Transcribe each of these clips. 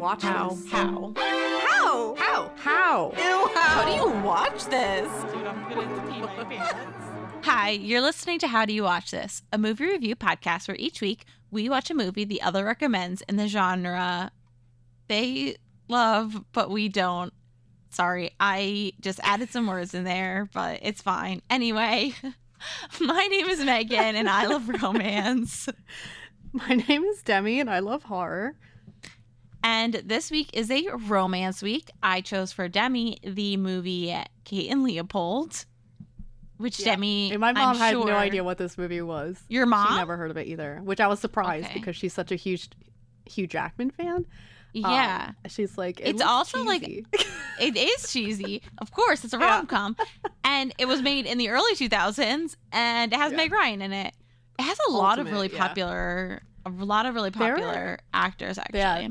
watch this? How? How? Ew, How do you watch this? Dude, I'm gonna pee my pants. Hi, you're listening to How Do You Watch This, a movie review podcast where each week we watch a movie the other recommends in the genre they love, but we don't. Sorry, I just added some words in there, but it's fine. Anyway, my name is Megan and I love romance. My name is Demi and I love horror. And this week is a romance week. I chose for Demi the movie Kate and Leopold, which Demi, and my mom I'm had sure, no idea what this movie was. Your mom? She never heard of it either, which I was surprised Okay. because she's such a huge Hugh Jackman fan. Yeah. She's like, It's also cheesy. like, it is cheesy. Of course, it's a rom-com. And it was made in the early 2000s and it has Meg Ryan in it. It has a lot of really popular, actors actually. Yeah.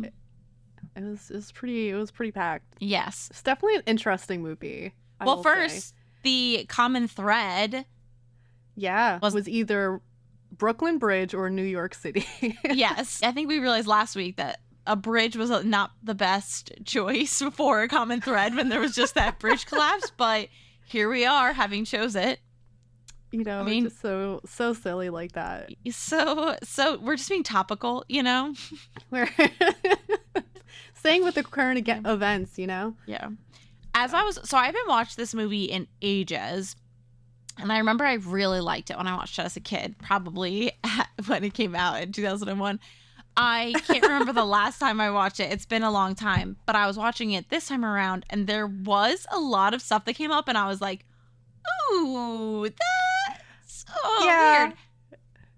It was pretty packed. Yes. It's definitely an interesting movie. I Well, will first, say. the common thread. was either Brooklyn Bridge or New York City. Yes. I think we realized last week that a bridge was not the best choice for a common thread when there was just that bridge collapse, but here we are having chose it. You know, I mean, just so silly like that. So we're just being topical, you know? We're staying with the current events, you know? Yeah. I haven't watched this movie in ages. And I remember I really liked it when I watched it as a kid, probably when it came out in 2001. I can't remember the last time I watched it. It's been a long time, but I was watching it this time around and there was a lot of stuff that came up and I was like, ooh, that's weird.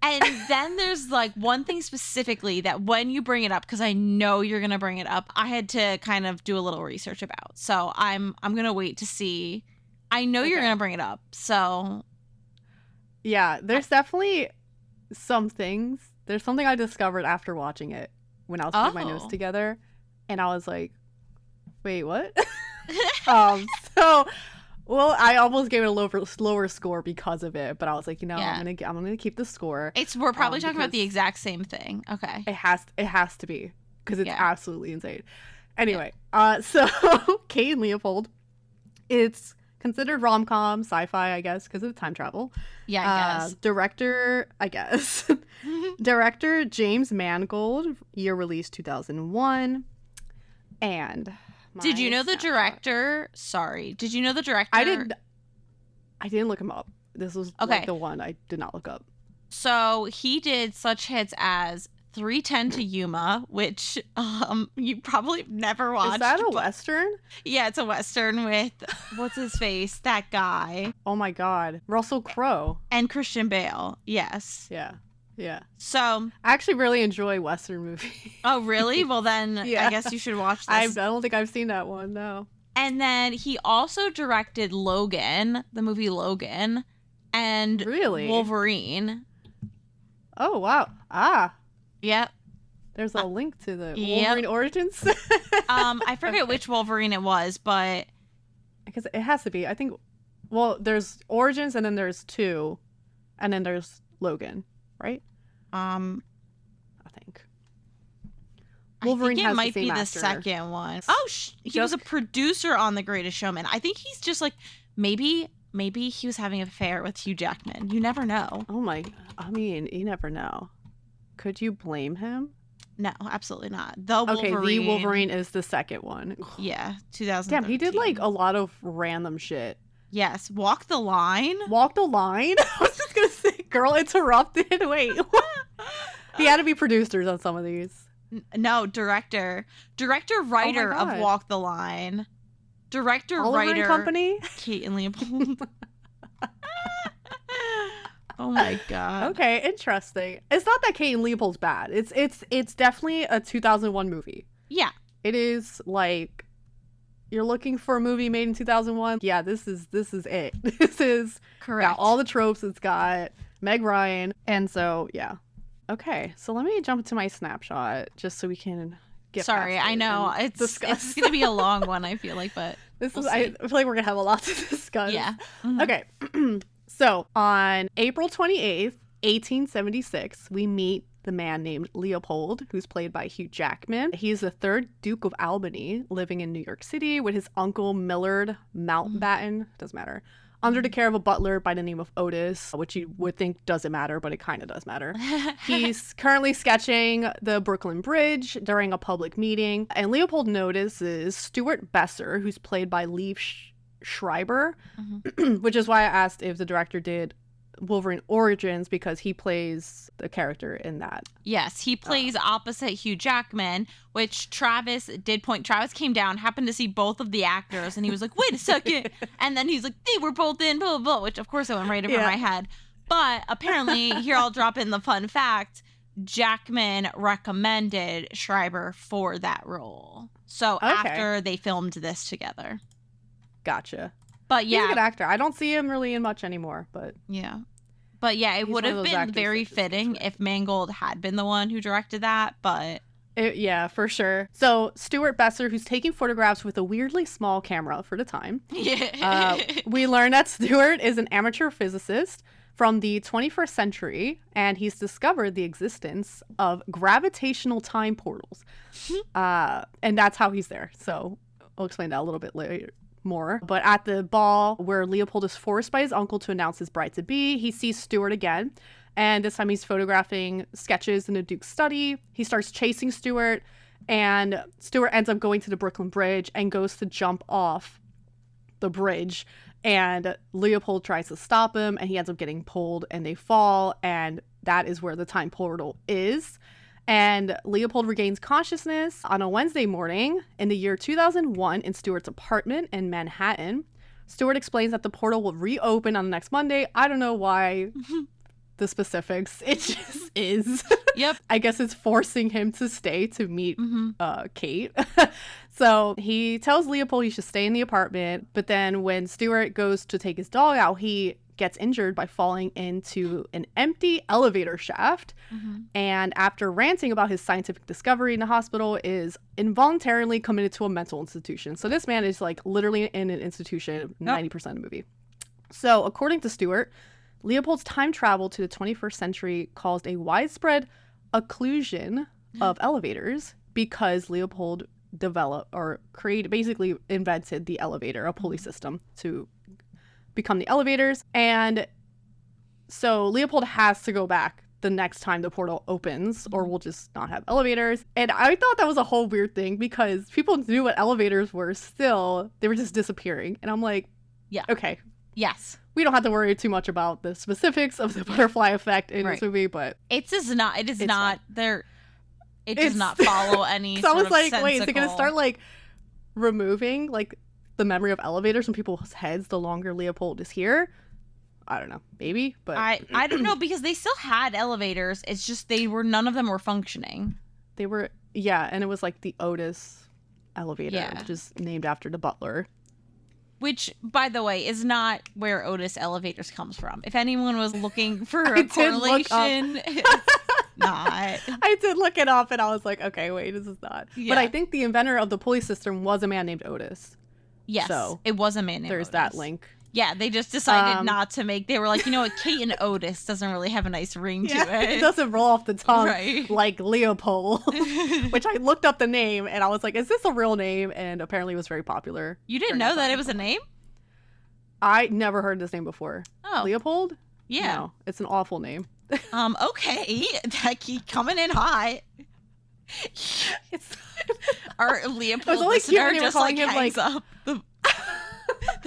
And then there's like one thing specifically that when you bring it up, because I know you're going to bring it up, I had to kind of do a little research about. So I'm going to wait to see. I know you're going to bring it up. So yeah, there's definitely some things. There's something I discovered after watching it when I was putting my notes together. And I was like, wait, what? I almost gave it a lower score because of it, but I was like, I'm gonna keep the score. We're probably talking about the exact same thing. Okay. It has to be because it's absolutely insane. Anyway, so Kate and Leopold, it's considered rom-com, sci-fi, I guess, because of time travel. Yeah, I guess. Director, I guess. Director James Mangold, year release 2001, and. Did you know the director? Sorry. Did you know the director? I didn't look him up. This was like the one I did not look up. So he did such hits as 3:10 to Yuma, which you probably never watched. Is that a Western? Yeah, it's a Western with, what's his face? That guy. Oh my God. Russell Crowe. And Christian Bale. Yes. Yeah. So I actually really enjoy Western movies. Oh, really? Well, then I guess you should watch this. I don't think I've seen that one, no. And then he also directed Logan, the movie Logan, and Wolverine. Oh, wow. Yep. There's a link to the Wolverine origins. I forget which Wolverine it was, but because it has to be. I think. Well, there's Origins, and then there's 2, and then there's Logan, right? I think. Wolverine it has might the same be the actor. second one. Oh, he was a producer on The Greatest Showman. I think he's just like maybe he was having an affair with Hugh Jackman. You never know. Oh my! I mean, you never know. Could you blame him? No, absolutely not. The Wolverine is the second one. Yeah, 2013. Damn, he did like a lot of random shit. Yes, Walk the Line. Walk the Line? I was just gonna say, girl interrupted. Wait, he had to be producers on some of these. No, director, writer of Walk the Line. Writer, Company. Kate and Leopold. Oh my God. Okay, interesting. It's not that Kate and Leopold's bad. It's definitely a 2001 movie. Yeah. It is like you're looking for a movie made in 2001. Yeah, this is it. This is correct. Got all the tropes. It's got Meg Ryan, and so yeah. Okay, so let me jump to my snapshot just so we can get. Sorry, I know it's gonna be a long one. I feel like, but I feel like we're gonna have a lot to discuss. Yeah. Mm-hmm. Okay. So on April 28th, 1876, we meet the man named Leopold, who's played by Hugh Jackman. He's the third Duke of Albany, living in New York City with his uncle Millard Mountbatten, doesn't matter, under the care of a butler by the name of Otis, which you would think doesn't matter, but it kind of does matter. He's currently sketching the Brooklyn Bridge during a public meeting, and Leopold notices Stuart Besser, who's played by Liev Schreiber, which is why I asked if the director did Wolverine Origins, because he plays the character in that. Yes, he plays opposite Hugh Jackman, which Travis came down, happened to see both of the actors, and he was like, wait a second. And then he's like, they were both in, blah, blah, blah, which of course I went right over my head. But apparently, here I'll drop in the fun fact, Jackman recommended Schreiber for that role. So after they filmed this together. Gotcha. But yeah, he's a good actor. I don't see him really in much anymore, but yeah. But yeah, it would have been very fitting if Mangold had been the one who directed that, but yeah, for sure. So Stuart Besser, who's taking photographs with a weirdly small camera for the time. We learn that Stuart is an amateur physicist from the 21st century, and he's discovered the existence of gravitational time portals. And that's how he's there. So I'll explain that a little bit later. More. But at the ball where Leopold is forced by his uncle to announce his bride-to-be, he sees Stuart again, and this time he's photographing sketches in the Duke's study. He starts chasing Stuart, and Stuart ends up going to the Brooklyn Bridge and goes to jump off the bridge, and Leopold tries to stop him, and he ends up getting pulled, and they fall, and that is where the time portal is. And Leopold regains consciousness on a Wednesday morning in the year 2001 in Stuart's apartment in Manhattan. Stuart explains that the portal will reopen on the next Monday. I don't know why the specifics. It just is. Yep. I guess it's forcing him to stay to meet Kate. So he tells Leopold he should stay in the apartment. But then when Stuart goes to take his dog out, he gets injured by falling into an empty elevator shaft, and after ranting about his scientific discovery in the hospital, is involuntarily committed to a mental institution. So this man is like literally in an institution 90% of the movie. So according to Stewart, Leopold's time travel to the 21st century caused a widespread occlusion of elevators because Leopold basically invented the elevator, a pulley system to become the elevators. And so Leopold has to go back the next time the portal opens, or we'll just not have elevators. And I thought that was a whole weird thing because people knew what elevators were, still they were just disappearing. And I'm like, yeah, okay, yes, we don't have to worry too much about the specifics of the butterfly effect in this movie, but it does not follow any so I was sort of like, sensical... wait, is it gonna start like removing like the memory of elevators from people's heads the longer Leopold is here? I don't know, maybe, but I don't know, because they still had elevators. It's just none of them were functioning. They were, and it was like the Otis elevator, which is named after the butler. Which, by the way, is not where Otis Elevators comes from. If anyone was looking for a correlation, it's not. I did look it up, and I was like, okay, wait, this is not. Yeah. But I think the inventor of the pulley system was a man named Otis. Yes, so it was a man named There's Otis. that link. Yeah, they just decided not to make... They were like, you know what, Kate and Otis doesn't really have a nice ring to it. It doesn't roll off the tongue like Leopold. Which I looked up the name, and I was like, is this a real name? And apparently it was very popular. You didn't know that it was a name? I never heard this name before. Oh. Leopold? Yeah. No, it's an awful name. Okay. That keep coming in hot. Our Leopold listener just like hangs up.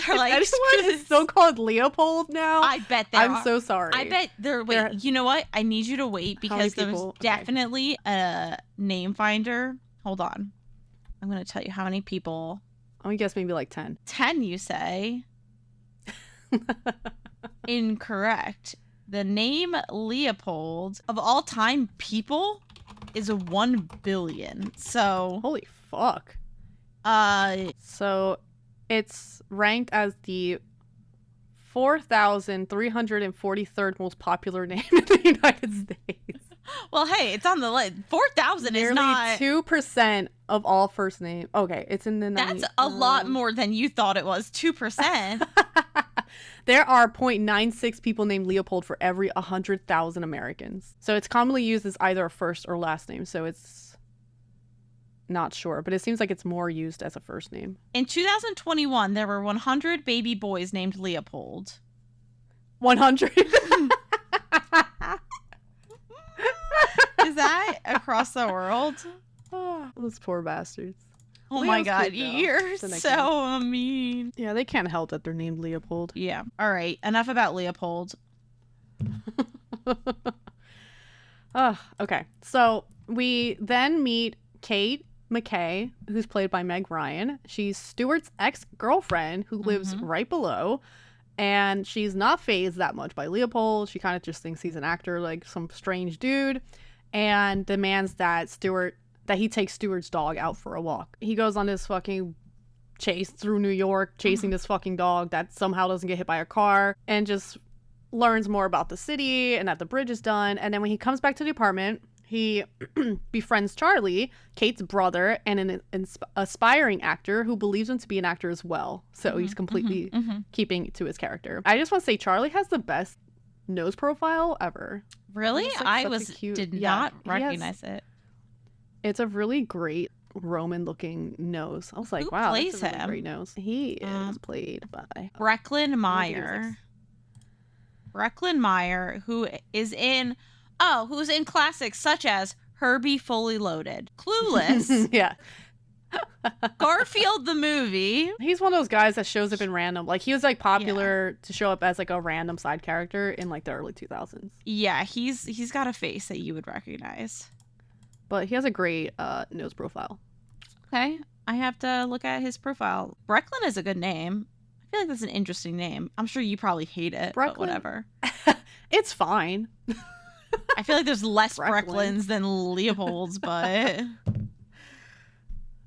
They're like, anyone is so called Leopold now? I bet there I'm so sorry. I bet there. Wait, you know what? I need you to wait because there's definitely a name finder. Hold on. I'm going to tell you how many people. I'm going to guess maybe like 10. 10, you say? Incorrect. The name Leopold, of all time people, is 1 billion. So. Holy fuck. So it's ranked as the 4,343rd most popular name in the United States. Well, hey, it's on the list. 4,000 is not... 2% of all first name. Okay, it's in the... That's a lot more than you thought it was. 2%. There are 0.96 people named Leopold for every 100,000 Americans. So it's commonly used as either a first or last name. So it's not sure, but it seems like it's more used as a first name. In 2021, there were 100 baby boys named Leopold. 100? Is that across the world? Oh, those poor bastards. Oh Leo's my god, cute, though. you're It's a nickname. so mean. Yeah, they can't help that they're named Leopold. Yeah. All right. Enough about Leopold. Okay. So we then meet Kate McKay, who's played by Meg Ryan. She's Stewart's ex-girlfriend who lives right below. And she's not fazed that much by Leopold. She kind of just thinks he's an actor, like some strange dude, and demands that he takes Stewart's dog out for a walk. He goes on this fucking chase through New York, chasing this fucking dog that somehow doesn't get hit by a car, and just learns more about the city and that the bridge is done. And then when he comes back to the apartment, he befriends Charlie, Kate's brother, and an aspiring actor who believes him to be an actor as well. So he's completely keeping to his character. I just want to say Charlie has the best nose profile ever. Really? He's, like, I such a cute- did yeah, not he has- recognize it. It's a really great Roman-looking nose. I was like, Who wow, plays that's a really him? great nose. He is played by Brecklin I Meyer. think Brecklin Meyer, who's in classics such as Herbie Fully Loaded, Clueless, yeah. Garfield the movie. He's one of those guys that shows up in random. Like, he was like popular to show up as like a random side character in like the early 2000s. Yeah, he's got a face that you would recognize. But he has a great nose profile. Okay, I have to look at his profile. Brecklin is a good name. I feel like that's an interesting name. I'm sure you probably hate it, but Brecklin? whatever. It's fine. I feel like there's less Brecklin. Brecklins than Leopolds, but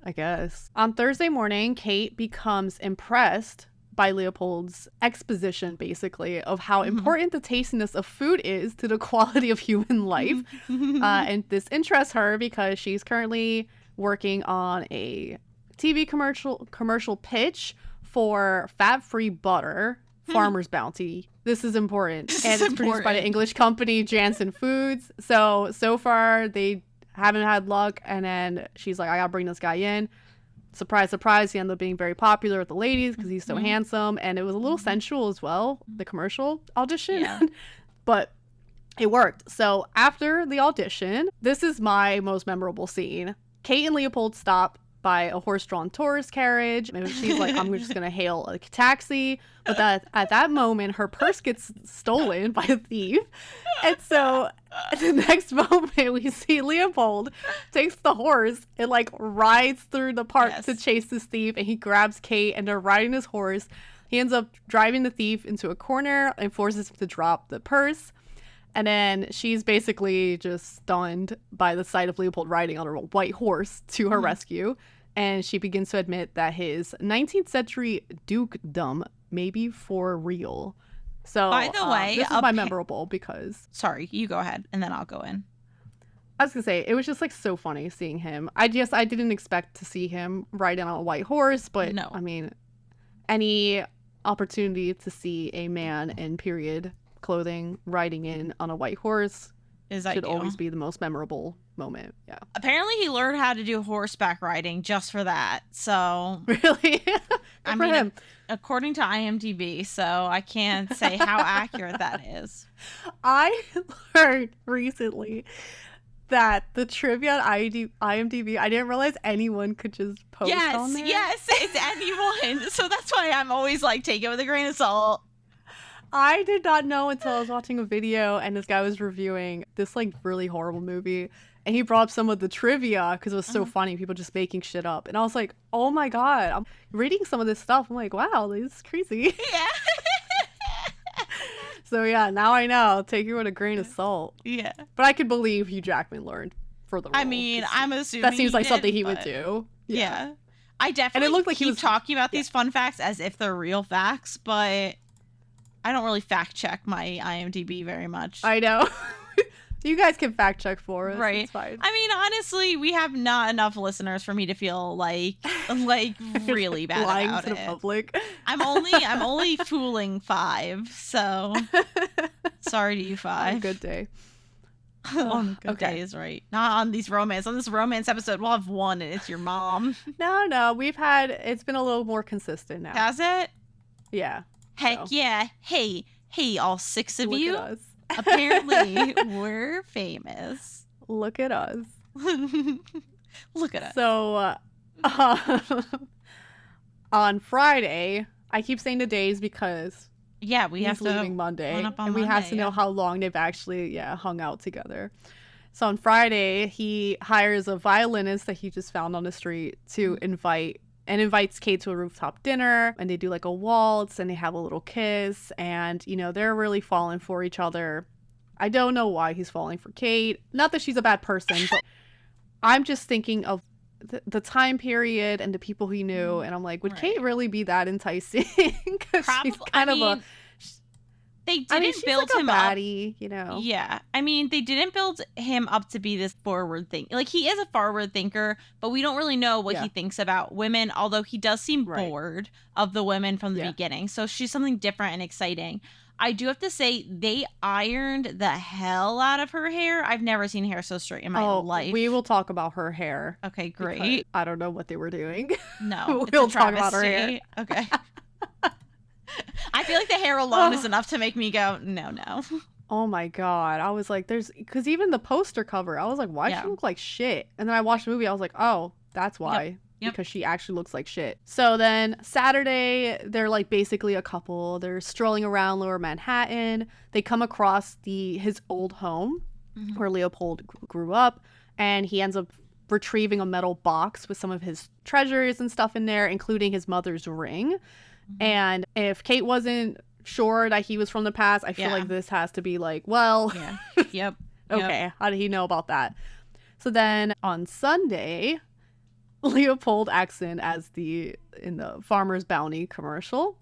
I guess. On Thursday morning, Kate becomes impressed by Leopold's exposition, basically, of how important the tastiness of food is to the quality of human life. And this interests her because she's currently working on a TV commercial pitch for fat-free butter, Farmer's Bounty. This is important. And it's produced by the English company Janssen Foods. So far, they haven't had luck. And then she's like, I gotta bring this guy in. Surprise, surprise, he ended up being very popular with the ladies because he's so handsome. And it was a little sensual as well, the commercial audition. Yeah. But it worked. So after the audition, this is my most memorable scene. Kate and Leopold stop by a horse-drawn tourist carriage. And she's like, I'm just going to hail a taxi. But at that moment, her purse gets stolen by a thief. And so the next moment, we see Leopold takes the horse and like rides through the park to chase this thief. And he grabs Kate and they're riding his horse. He ends up driving the thief into a corner and forces him to drop the purse. And then she's basically just stunned by the sight of Leopold riding on a white horse to her rescue. And she begins to admit that his 19th century dukedom may be for real. So, by the way, this is my memorable because... Sorry, you go ahead, and then I'll go in. I was going to say, it was just like so funny seeing him. I didn't expect to see him riding on a white horse, but no. I mean, any opportunity to see a man in period clothing riding in on a white horse should always be the most memorable moment. Yeah. Apparently he learned how to do horseback riding just for that. So really? I mean, according to IMDb, so I can't say how accurate that is. I learned recently that the trivia on IMDb, I didn't realize anyone could just post on there. Yes, it's anyone. So that's why I'm always like, take it with a grain of salt. I did not know until I was watching a video and this guy was reviewing this like really horrible movie and he brought up some of the trivia because it was so funny, people just making shit up. And I was like, oh my God, I'm reading some of this stuff. I'm like, wow, this is crazy. Yeah. So yeah, now I know. Take it with a grain of salt. Yeah. But I could believe Hugh Jackman learned for the role. I mean, I'm assuming that seems like something he but... would do. Yeah. I definitely and it looked like keep he was talking about these fun facts as if they're real facts, but I don't really fact check my IMDb very much. I know. You guys can fact check for us. Right. It's fine. I mean, honestly, we have not enough listeners for me to feel like really bad Lying about to the it. public. I'm only fooling 5, so sorry to you 5. On a good day. On good Okay. days, right? Not on these romance. On this romance episode, we'll have one, and it's your mom. No, it's been a little more consistent now. Has it? Yeah. Heck So. yeah. Hey, all 6 of Look you. at us. Apparently, we're famous. Look at us. Look at us. So, on Friday, I keep saying the days because Yeah, we have he's to leaving Monday, run up on and we have Monday, to know yeah. how long they've actually hung out together. So on Friday, he hires a violinist that he just found on the street to invites Kate to a rooftop dinner, and they do like a waltz and they have a little kiss, and they're really falling for each other. I don't know why he's falling for Kate. Not that she's a bad person, but I'm just thinking of the time period and the people he knew, and I'm like, would Right. Kate really be that enticing? Because she's kind of they didn't she's build like him a up. baddie, Yeah. I mean, they didn't build him up to be this forward thing. Like, he is a forward thinker, but we don't really know what he thinks about women, although he does seem bored of the women from the beginning. So she's something different and exciting. I do have to say, they ironed the hell out of her hair. I've never seen hair so straight in my life. We will talk about her hair. Okay, because great. I don't know what they were doing. No, We'll it's a talk about her travesty. hair. Okay. I feel like the hair alone is enough to make me go, no. Oh my god. I was like, because even the poster cover, I was like, why does she look like shit? And then I watched the movie, I was like, oh, that's why. Yep. Because she actually looks like shit. So then Saturday, they're like basically a couple. They're strolling around Lower Manhattan. They come across his old home where Leopold grew up, and he ends up retrieving a metal box with some of his treasures and stuff in there, including his mother's ring. And if Kate wasn't sure that he was from the past, I feel like this has to be like, well, Yep. okay, how did he know about that? So then on Sunday, Leopold acts in the Farmer's Bounty commercial,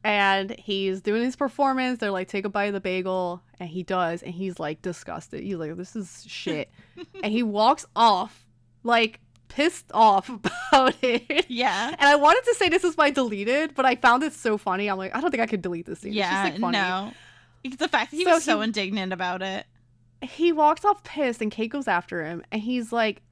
and he's doing his performance. They're like, take a bite of the bagel, and he does, and he's like disgusted. He's like, this is shit. And he walks off like pissed off about it. Yeah. And I wanted to say this is my deleted, but I found it so funny. I'm like, I don't think I could delete this scene. Yeah, it's just, like, funny. no. The fact that he was so indignant about it. He walks off pissed, and Kate goes after him, and he's like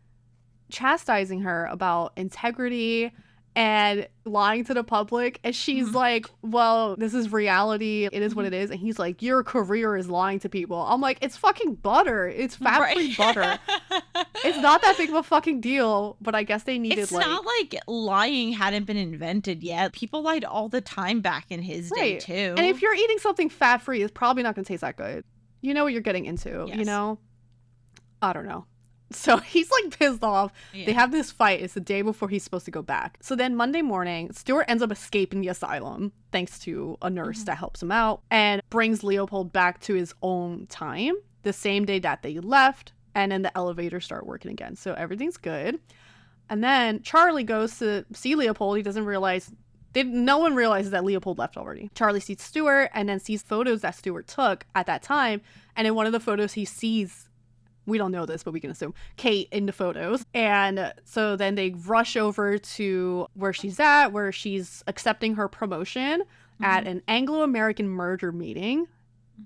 chastising her about integrity and lying to the public, and she's like, well, this is reality, it is what it is. And he's like, your career is lying to people. I'm like, it's fucking butter, it's fat-free butter. It's not that big of a fucking deal, but I guess they needed it's not like lying hadn't been invented yet. People lied all the time back in his day too. And if you're eating something fat-free, it's probably not gonna taste that good. You know what you're getting into. I don't know. So he's like pissed off. They have this fight. It's the day before he's supposed to go back. So then Monday morning, Stuart ends up escaping the asylum thanks to a nurse that helps him out and brings Leopold back to his own time the same day that they left. And then the elevators start working again. So everything's good. And then Charlie goes to see Leopold. He doesn't realize, no one realizes that Leopold left already. Charlie sees Stuart and then sees photos that Stuart took at that time. And in one of the photos, he sees, we don't know this, but we can assume, Kate in the photos. And so then they rush over to where she's at, where she's accepting her promotion at an Anglo-American murder meeting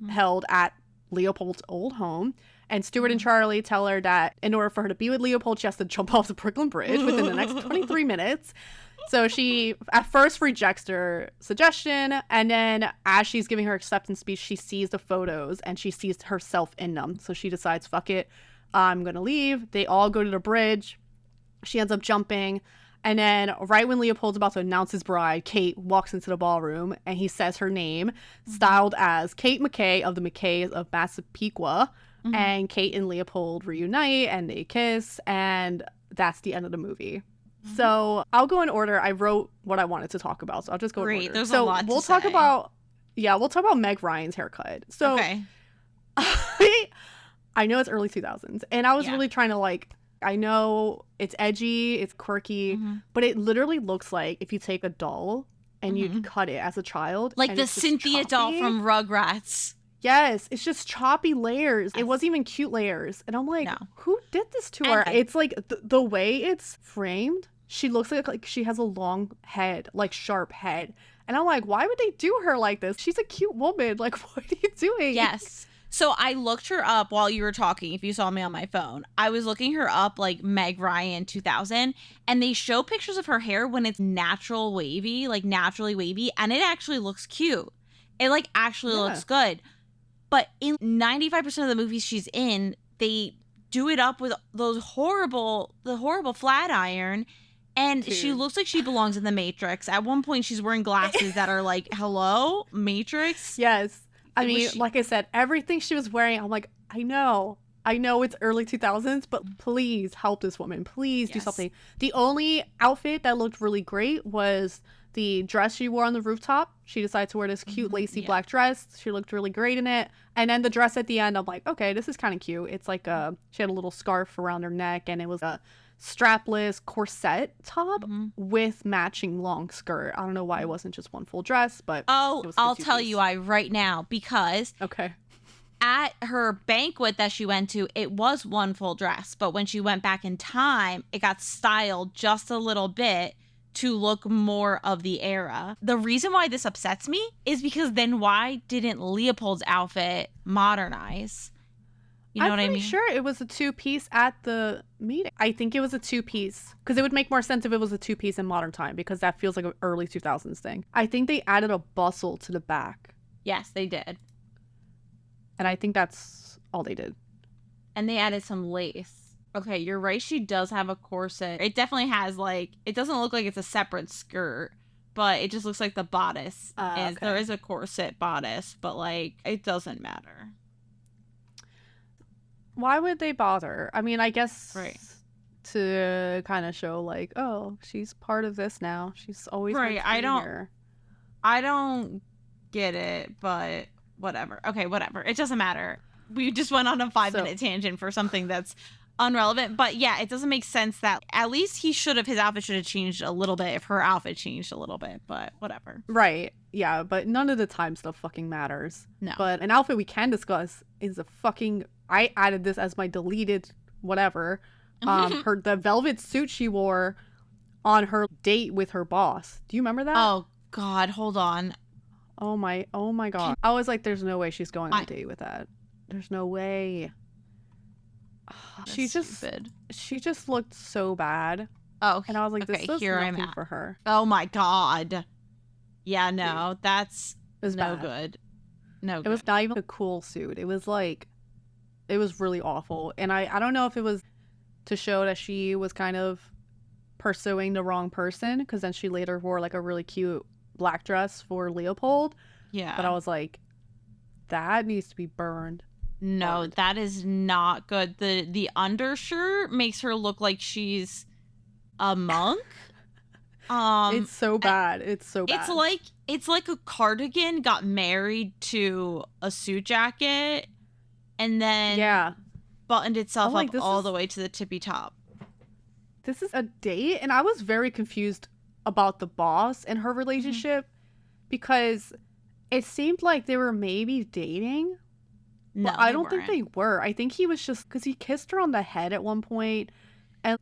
held at Leopold's old home. And Stuart and Charlie tell her that in order for her to be with Leopold, she has to jump off the Brooklyn Bridge within the next 23 minutes. So she at first rejects her suggestion, and then as she's giving her acceptance speech, she sees the photos and she sees herself in them. So she decides, fuck it, I'm gonna leave. They all go to the bridge. She ends up jumping, and then right when Leopold's about to announce his bride, Kate walks into the ballroom and he says her name, styled as Kate McKay of the McKays of Massapequa. And Kate and Leopold reunite and they kiss, and that's the end of the movie. So I'll go in order. I wrote what I wanted to talk about, so I'll just go in order. There's so a lot we'll to talk say. about we'll talk about Meg Ryan's haircut. So okay. I know it's early 2000s, and I was really trying to I know it's edgy, it's quirky, but it literally looks like if you take a doll and you cut it as a child, like and the it's just Cynthia doll choppy. from Rugrats. Yes, it's just choppy layers. Yes. It wasn't even cute layers. And I'm like, No. who did this to And her? It's like the way it's framed, she looks like she has a long head, like sharp head. And I'm like, why would they do her like this? She's a cute woman. Like, what are you doing? Yes. So I looked her up while you were talking. If you saw me on my phone, I was looking her up like Meg Ryan 2000, and they show pictures of her hair when it's natural wavy, like naturally wavy, and it actually looks cute. It like actually looks good. But in 95% of the movies she's in, they do it up with the horrible flat iron. And she looks like she belongs in the Matrix. At one point, she's wearing glasses that are like, hello, Matrix? Yes. I mean, like I said, everything she was wearing, I'm like, I know it's early 2000s, but please help this woman. Please do something. The only outfit that looked really great was the dress she wore on the rooftop. She decided to wear this cute lacy black dress. She looked really great in it. And then the dress at the end, I'm like, okay, this is kind of cute. It's like she had a little scarf around her neck, and it was a strapless corset top with matching long skirt. I don't know why it wasn't just one full dress, but I'll tell you why right now, because at her banquet that she went to, it was one full dress, but when she went back in time, it got styled just a little bit to look more of the era. The reason why this upsets me is because then why didn't Leopold's outfit modernize? You know what I mean? I'm sure it was a two-piece at the meeting. I think it was a two-piece because it would make more sense if it was a two-piece in modern time, because that feels like an early 2000s thing. I think they added a bustle to the back. Yes, they did. And I think that's all they did. And they added some lace. Okay, you're right. She does have a corset. It definitely has it doesn't look like it's a separate skirt, but it just looks like the bodice is. There is a corset bodice, but it doesn't matter. Why would they bother? I mean, I guess to kind of show oh, she's part of this now. She's always here. I don't get it, but whatever. Okay, whatever. It doesn't matter. We just went on a 5-minute tangent for something that's unrelevant. But yeah, it doesn't make sense that at least his outfit should have changed a little bit if her outfit changed a little bit, but whatever. Right. Yeah, but none of the time stuff fucking matters. No. But an outfit we can discuss is I added this as my deleted whatever. The velvet suit she wore on her date with her boss. Do you remember that? Oh God, hold on. Oh my God. I was like, there's no way she's going on a date with that. There's no way. She just looked so bad. Oh, okay. And I was like, this is here nothing for her. Oh my God. Yeah, no, that's no bad. good. No good. It was not even a cool suit. It was it was really awful. And I don't know if it was to show that she was kind of pursuing the wrong person, because then she later wore a really cute black dress for Leopold. Yeah. But I was like, that needs to be burned. No, that is not good. The undershirt makes her look like she's a monk. It's so bad. It's so bad. It's like a cardigan got married to a suit jacket and then buttoned itself up all the way to the tippy top. This is a date, and I was very confused about the boss and her relationship because it seemed like they were maybe dating. No, but I don't think they were. I think he was just because he kissed her on the head at one point and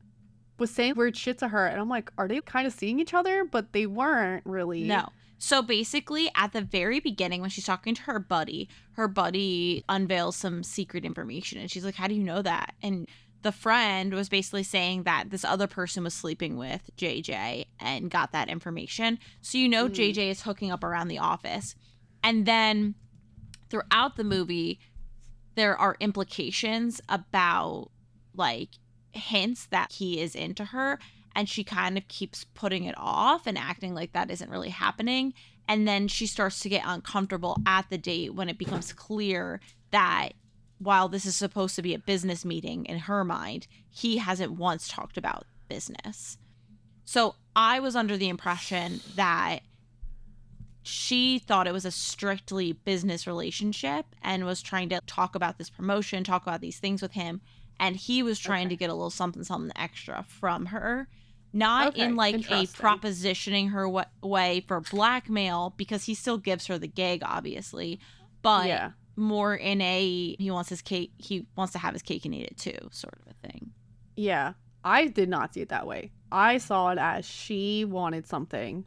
was saying weird shit to her. And I'm like, are they kind of seeing each other? But they weren't really. No. So basically, at the very beginning, when she's talking to her buddy unveils some secret information. And she's like, how do you know that? And the friend was basically saying that this other person was sleeping with JJ and got that information. So JJ is hooking up around the office. And then throughout the movie, there are implications about hints that he is into her, and she kind of keeps putting it off and acting like that isn't really happening. And then she starts to get uncomfortable at the date when it becomes clear that while this is supposed to be a business meeting, in her mind, he hasn't once talked about business. So I was under the impression that she thought it was a strictly business relationship and was trying to talk about this promotion, talk about these things with him. And he was trying to get a little something extra from her. Not in a propositioning her way for blackmail, because he still gives her the gig, obviously. But more in a he wants to have his cake and eat it too sort of a thing. Yeah, I did not see it that way. I saw it as she wanted something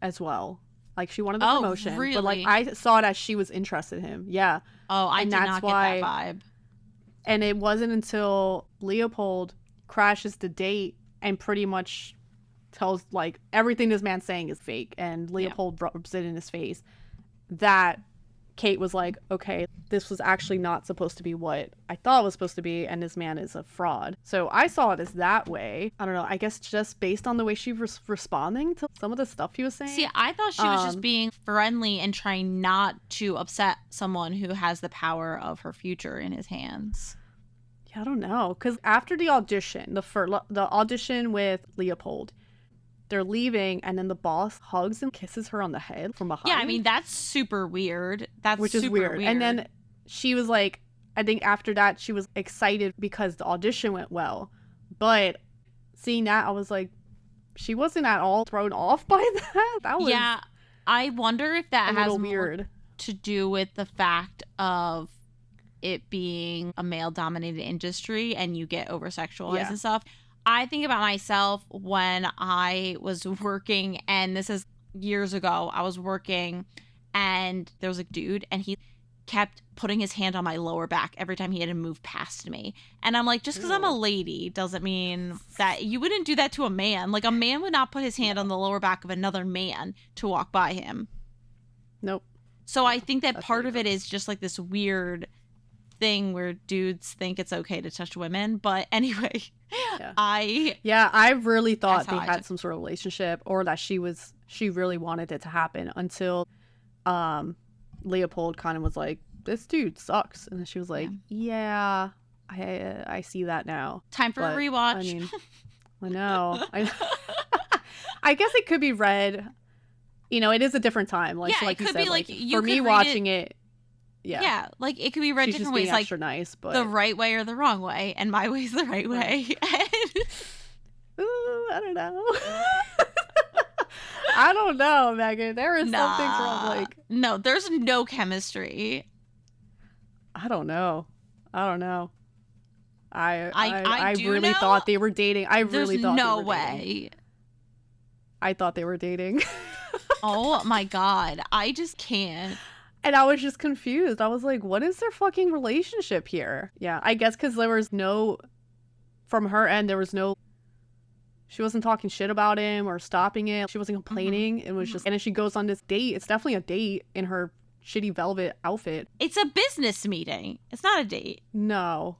as well. Like, she wanted the promotion. Really? But, like, I saw it as she was interested in him. Yeah. Oh, I did not get that vibe. And it wasn't until Leopold crashes the date and pretty much tells, like, everything this man's saying is fake, and Leopold rubs it in his face, that Kate was like, okay, this was actually not supposed to be what I thought it was supposed to be, and this man is a fraud. So I saw it as that way. I don't know, I guess just based on the way she was responding to some of the stuff he was saying. See, I thought she was just being friendly and trying not to upset someone who has the power of her future in his hands. Yeah, I don't know, because after the audition, the audition with Leopold, they're leaving, and then the boss hugs and kisses her on the head from behind. Yeah, I mean, that's super weird. Which is weird. And then she was like, I think after that, she was excited because the audition went well. But seeing that, I was like, she wasn't at all thrown off by that. That was I wonder if that has weird to do with the fact of it being a male-dominated industry and you get over-sexualized and stuff. I think about myself when I was working, and this is years ago. I was working, and there was a dude, and he kept putting his hand on my lower back every time he had to move past me. And I'm like, just because I'm a lady doesn't mean that you wouldn't do that to a man. Like, a man would not put his hand on the lower back of another man to walk by him. Nope. So I think that part of it is just like this weird thing where dudes think it's okay to touch women. But anyway, I really thought they had some sort of relationship, or that she really wanted it to happen, until Leopold kind of was like, this dude sucks, and then she was like, I see that now. Time for a rewatch. I mean, I know. I guess it could be read, you know, it is a different time, like you said, like for me watching it. Yeah, like it could be read She's different just ways, being like extra nice, but the right way or the wrong way, and my way's the right way. Ooh, I don't know. I don't know, Megan. There is something wrong. Like, no, there's no chemistry. I don't know. I do really know? thought they were dating. I really thought no they were way. Dating. I thought they were dating. Oh my god, I just can't. And I was just confused. I was like, what is their fucking relationship here? Yeah, I guess because there was no, from her end, there was no, she wasn't talking shit about him or stopping it. She wasn't complaining. It was just, and then she goes on this date. It's definitely a date in her shitty velvet outfit. It's a business meeting. It's not a date. No.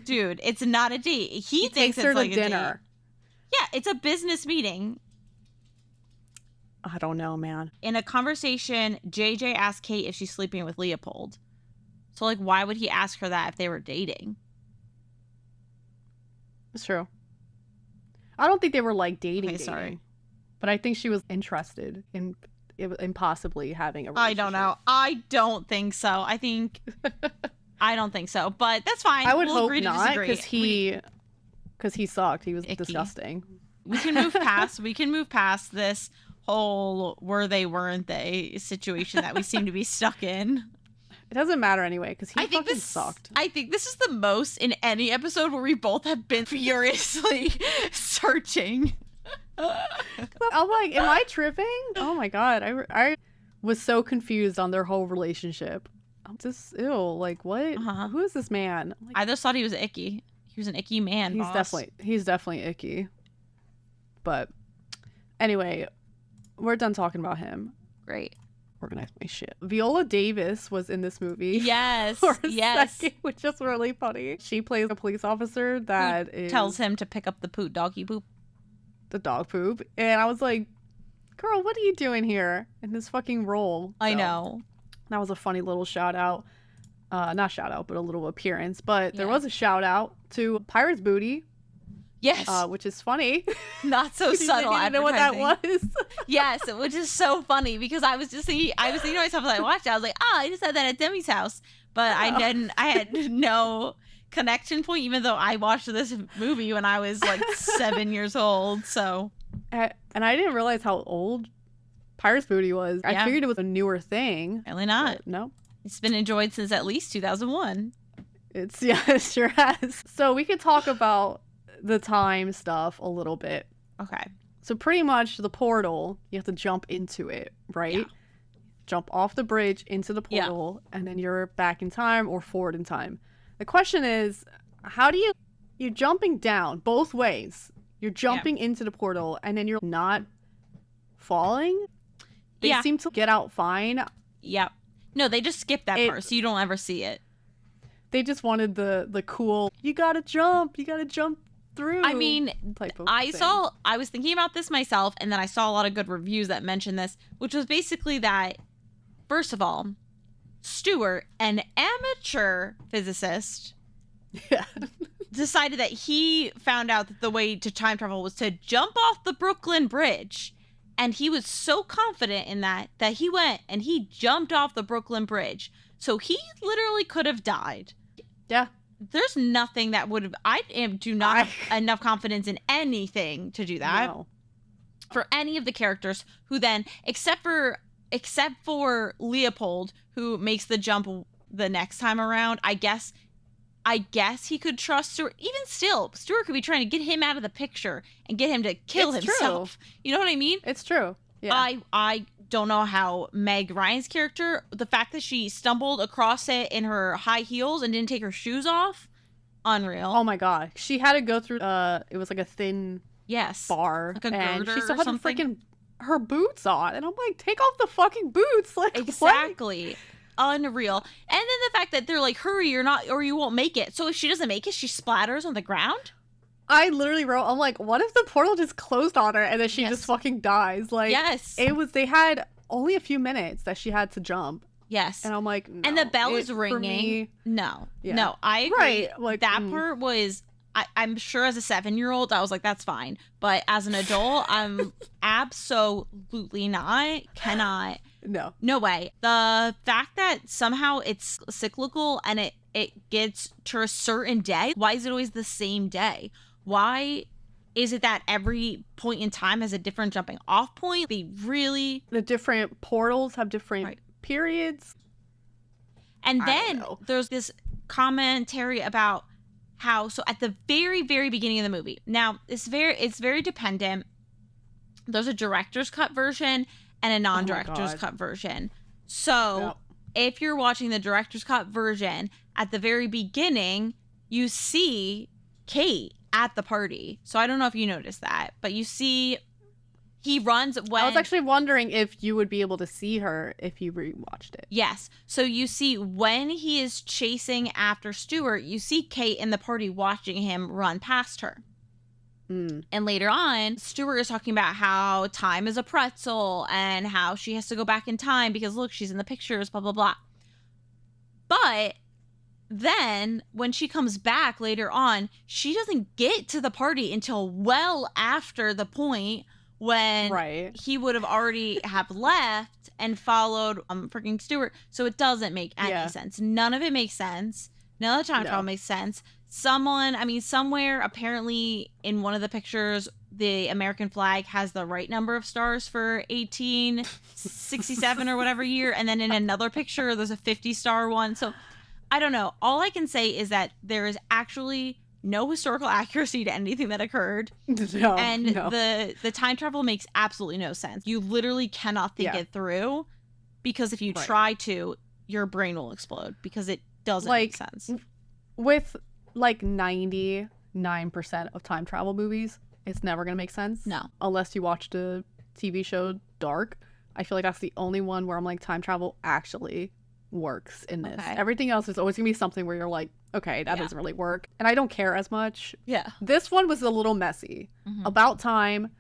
Dude, it's not a date. He thinks takes her it's like to a dinner. Date. Yeah, it's a business meeting. I don't know, man. In a conversation, JJ asked Kate if she's sleeping with Leopold. So, like, why would he ask her that if they were dating? It's true. I don't think they were, like, dating. Sorry. But I think she was interested in possibly having a relationship. I don't know. I don't think so. I don't think so. But that's fine. I would we'll hope agree to not, disagree. because he sucked. He was icky. Disgusting. We can move past this whole were they weren't they situation that we seem to be stuck in. It doesn't matter anyway, because he fucking sucked. I think this is the most in any episode where we both have been furiously searching. I'm like, am I tripping? Oh my god, I was so confused on their whole relationship. I'm just like, what? Who is this man? Like, I just thought he was icky. He was an icky man. He's definitely icky. But anyway, we're done talking about him. Great. Organize my shit. Viola Davis was in this movie. Yes. For a second, which is really funny. She plays a police officer that tells him to pick up the doggy poop. The dog poop. And I was like, girl, what are you doing here in this fucking role? I know. That was a funny little shout out. Not shout out, but a little appearance. But there was a shout out to Pirate's Booty. Yes. Which is funny. Not so subtle. I didn't know what that was. Yes, which is so funny because I was thinking to myself as I watched it, I was like, I just had that at Demi's house. But I had no connection point, even though I watched this movie when I was like 7 years old. So. And I didn't realize how old Pirate's Booty was. I figured it was a newer thing. Really not. No. It's been enjoyed since at least 2001. It sure has. So we could talk about the time stuff a little bit. Okay. So pretty much the portal, you have to jump into it, right? Yeah. Jump off the bridge into the portal, and then you're back in time or forward in time. The question is, how do you're jumping down both ways. You're jumping into the portal, and then you're not falling? They seem to get out fine. Yeah. No, they just skip that part, so you don't ever see it. They just wanted the cool, you gotta jump through. I mean, type of I thing. was thinking about this myself, and then I saw a lot of good reviews that mentioned this, which was basically that, first of all, Stuart, an amateur physicist, decided that he found out that the way to time travel was to jump off the Brooklyn Bridge. And he was so confident in that he went and he jumped off the Brooklyn Bridge. So he literally could have died. Yeah. There's nothing that would have... do not have enough confidence in anything to do that. No. For any of the characters who then, except for Leopold, who makes the jump the next time around, I guess he could trust Stuart. Even still, Stuart could be trying to get him out of the picture and get him to kill himself. True. You know what I mean? It's true. Yeah. I don't know how Meg Ryan's character, the fact that she stumbled across it in her high heels and didn't take her shoes off, unreal. Oh my god. She had to go through it was like a thin bar. Like a and girder she still or had something. freaking her boots on. And I'm like, take off the fucking boots. Like Exactly. What? Unreal. And then the fact that they're like, hurry or you won't make it. So if she doesn't make it, she splatters on the ground. I literally wrote, I'm like, what if the portal just closed on her and then she just fucking dies? Like, they had only a few minutes that she had to jump. Yes. And I'm like, no. And the bell is ringing. No, I agree. Right. Like, that part was, I'm sure as a 7-year-old, I was like, that's fine. But as an adult, I'm absolutely cannot. No way. The fact that somehow it's cyclical and it gets to a certain day, why is it always the same day? Why is it that every point in time has a different jumping off point? The different portals have different periods. And then there's this commentary about how, so at the very, very beginning of the movie, now it's very dependent. There's a director's cut version and a non-director's cut version. So if you're watching the director's cut version, at the very beginning, you see Kate at the party. So I don't know if you noticed that, but you see he runs when... I was actually wondering if you would be able to see her if you rewatched it. Yes. So you see when he is chasing after Stuart, you see Kate in the party watching him run past her. And later on, Stuart is talking about how time is a pretzel and how she has to go back in time because, look, she's in the pictures, blah, blah, blah. But then when she comes back later on, she doesn't get to the party until well after the point when he would have already have left and followed freaking Stuart. So it doesn't make any sense. None of it makes sense. None of the time travel makes sense. Somewhere apparently in one of the pictures, the American flag has the right number of stars for 1867 or whatever year. And then in another picture, there's a 50-star one. So I don't know. All I can say is that there is actually no historical accuracy to anything that occurred. The time travel makes absolutely no sense. You literally cannot think it through because if you try to, your brain will explode because it doesn't make sense. With like 99% of time travel movies, it's never going to make sense. No. Unless you watched a TV show, Dark. I feel like that's the only one where I'm like, time travel actually works in this. Okay. Everything else is always going to be something where you're like, okay, that doesn't really work. And I don't care as much. Yeah. This one was a little messy. About Time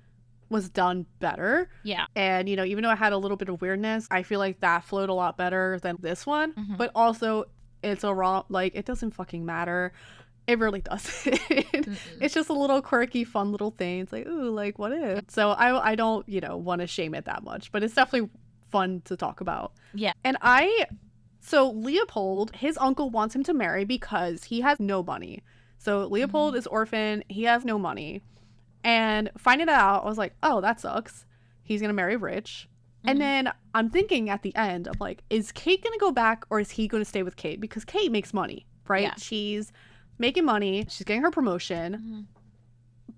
was done better. Yeah. And, even though it had a little bit of weirdness, I feel like that flowed a lot better than this one. But also, it's a raw, like, it doesn't fucking matter. It really doesn't. It's just a little quirky, fun little thing. It's like, ooh, like, what if? So I don't, want to shame it that much. But it's definitely fun to talk about. Yeah. And so Leopold, his uncle wants him to marry because he has no money. So Leopold is orphan. He has no money. And finding that out, I was like, oh, that sucks. He's going to marry rich. And then I'm thinking at the end, I'm like, is Kate going to go back or is he going to stay with Kate? Because Kate makes money, right? Yeah. She's making money. She's getting her promotion.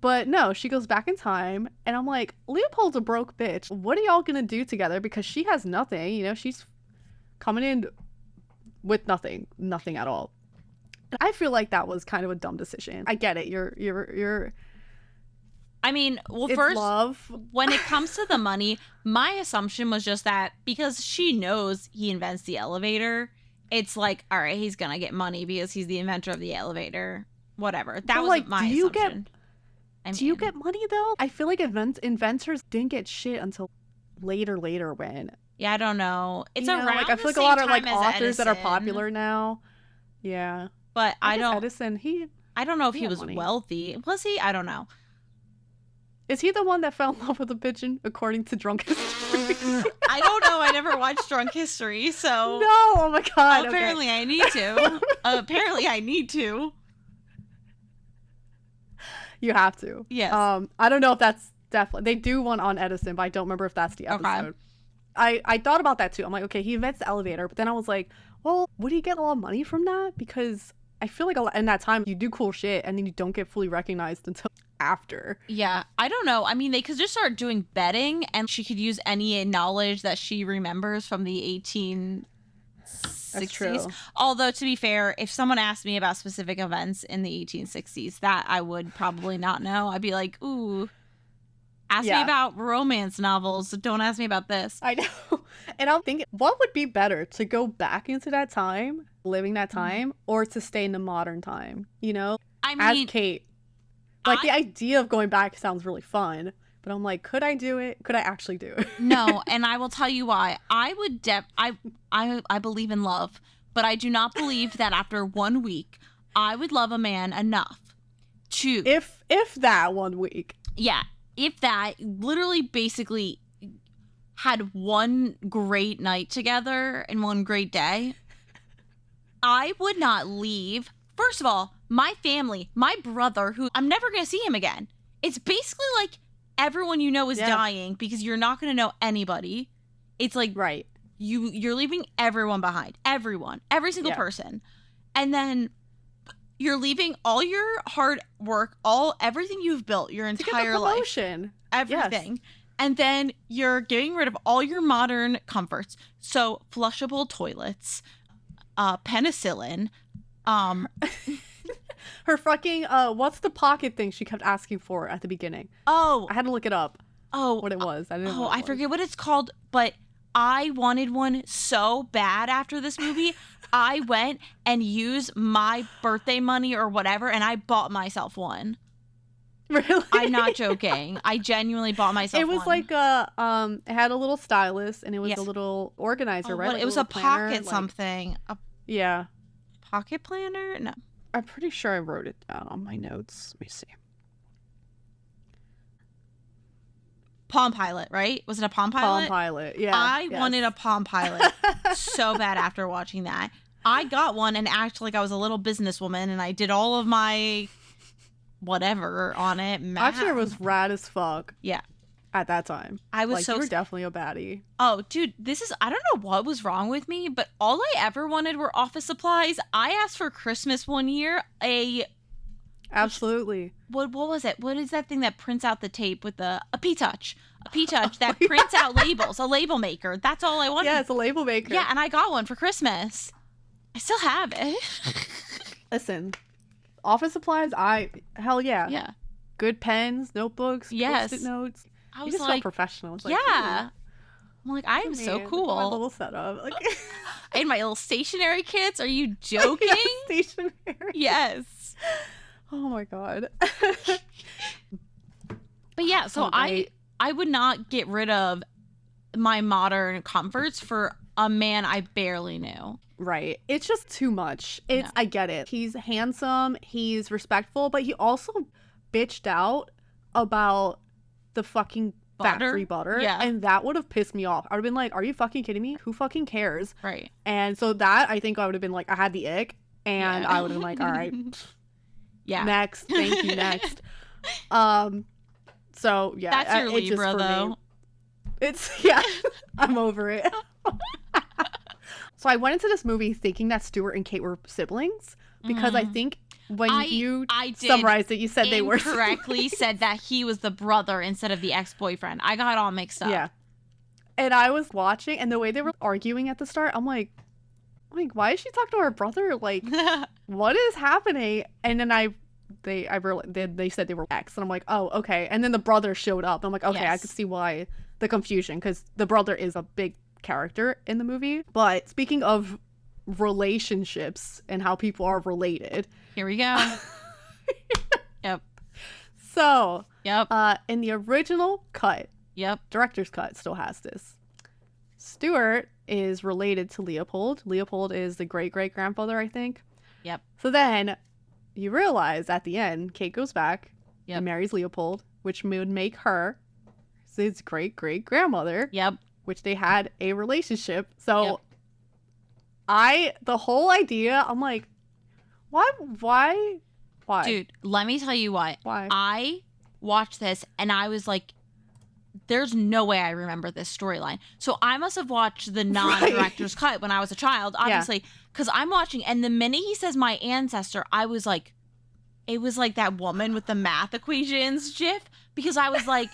But no, she goes back in time. And I'm like, Leopold's a broke bitch. What are y'all going to do together? Because she has nothing. You know, she's coming in with nothing at all. And I feel like that was kind of a dumb decision. I get it. You're I mean, well, it's first, love. when it comes to the money, my assumption was just that because she knows he invents the elevator, it's like, all right, he's gonna get money because he's the inventor of the elevator. Whatever. That was like, my do you assumption. Do you get money though? I feel like inventors didn't get shit until later when. Yeah, I don't know. It's You know, around like I feel the like a same lot of like time as authors that are Edison, popular now. Yeah. But I guess don't. Edison, I don't know if he he had was money. wealthy. Was he? I don't know. is he the one that fell in love with a pigeon according to Drunk History? I don't know. I never watched Drunk History, so No, oh my god. apparently okay. I need to. Apparently I need to. You have to. Yes. I don't know if that's definitely they do one on Edison, but I don't remember if that's the Okay. episode. I thought about that too. I'm like, okay, he invents the elevator, but then I was like, well, would he get a lot of money from that? Because I feel like in that time you do cool shit and then you don't get fully recognized until after. Yeah, I don't know. I mean, they could just start doing betting, and she could use any knowledge that she remembers from the 1860s. That's true. Although, to be fair, if someone asked me about specific events in the 1860s, that I would probably not know. I'd be like, ooh, ask me Yeah. about romance novels. Don't ask me about this. I know. And I'm thinking, what would be better, to go back into that time, living that time, or to stay in the modern time? You know, I as mean, Kate. Like the idea of going back sounds really fun, but I'm like, could I do it? Could I actually do it? no, and I will tell you why. I would I believe in love, but I do not believe that after 1 week I would love a man enough to if that 1 week. yeah, if that literally basically had one great night together and one great day, I would not leave. First of all, my family, my brother, who I'm never going to see him again. It's basically like everyone you know is Yeah. dying because you're not going to know anybody. It's like Right. you're leaving everyone behind. Everyone. Every single Yeah. person. And then you're leaving all your hard work, everything you've built your To get the entire life. promotion. Everything. And then you're getting rid of all your modern comforts. So flushable toilets, penicillin, Her fucking what's the pocket thing she kept asking for at the beginning? oh, I had to look it up oh, what it was. I didn't know oh, what it I was. forget what it's called, but I wanted one so bad after this movie. I went and used my birthday money or whatever, and I bought myself one. Really? I'm not joking. I genuinely bought myself It was one. like it had a little stylus and it was Yes. a little organizer, Oh, right? what- Like it was a little planner, pocket like- something. A Yeah. pocket planner? No. I'm pretty sure I wrote it down on my notes. Let me see. Palm Pilot, right? Was it a Palm Palm Pilot? Pilot. Yeah. I yes. wanted a Palm Pilot so bad after watching that. I got one and acted like I was a little businesswoman, and I did all of my whatever on it. Actually, it was rad as fuck Yeah. at that time. I was Like, so you were definitely a baddie. Oh, dude, I don't know what was wrong with me, but all I ever wanted were office supplies. I asked for Christmas one year Absolutely. what was it? What is that thing that prints out the tape with a P-Touch? A P-Touch that prints out labels, a label maker. That's all I wanted. Yeah, it's a label maker. Yeah, and I got one for Christmas. I still have it. Listen, office supplies, hell yeah. Yeah. Good pens, notebooks, Yes. Post-it notes. I You was just felt like, professional. It's yeah. like, I'm like, I am ooh, so man, look at cool. my little setup. Like, I had my little stationery kits. Are you joking? yeah, stationery. Yes. Oh my god. But yeah, so Oh, great. I would not get rid of my modern comforts for a man I barely knew. Right. It's just too much. No. I get it. He's handsome, he's respectful, but he also bitched out about the fucking Butter? fat-free butter. Yeah. And that would have pissed me off. I would have been like, are you fucking kidding me? Who fucking cares? Right. And so that, I think I would have been like, I had the ick. And Yeah. I would have been like, all right, Yeah. next. Thank you, next. So, yeah. That's your it just Libra, for me- though. Yeah, I'm over it. So I went into this movie thinking that Stuart and Kate were siblings because I think when you summarized it, you said they were correctly said that he was the brother instead of the ex-boyfriend. I got all mixed up. Yeah. And I was watching, and the way they were arguing at the start, I'm like, why is she talking to her brother? Like, what is happening? And then they said they were ex, and I'm like, oh, okay. And then the brother showed up. I'm like, okay, I could see why the confusion, because the brother is a big character in the movie. But speaking of relationships and how people are related, here we go. Yep. So, in the original cut, director's cut still has this. Stuart is related to Leopold. Leopold is the great-great-grandfather, I think. Yep. So then you realize at the end, Kate goes back and marries Leopold, which would make her his great-great-grandmother. Yep. Which they had a relationship. So the whole idea, I'm like, why? Dude, let me tell you why. Why? I watched this and I was like, there's no way I remember this storyline. So I must have watched the non-director's cut when I was a child, obviously, because I'm watching, and the minute he says my ancestor, I was like, it was like that woman with the math equations gif, because I was like,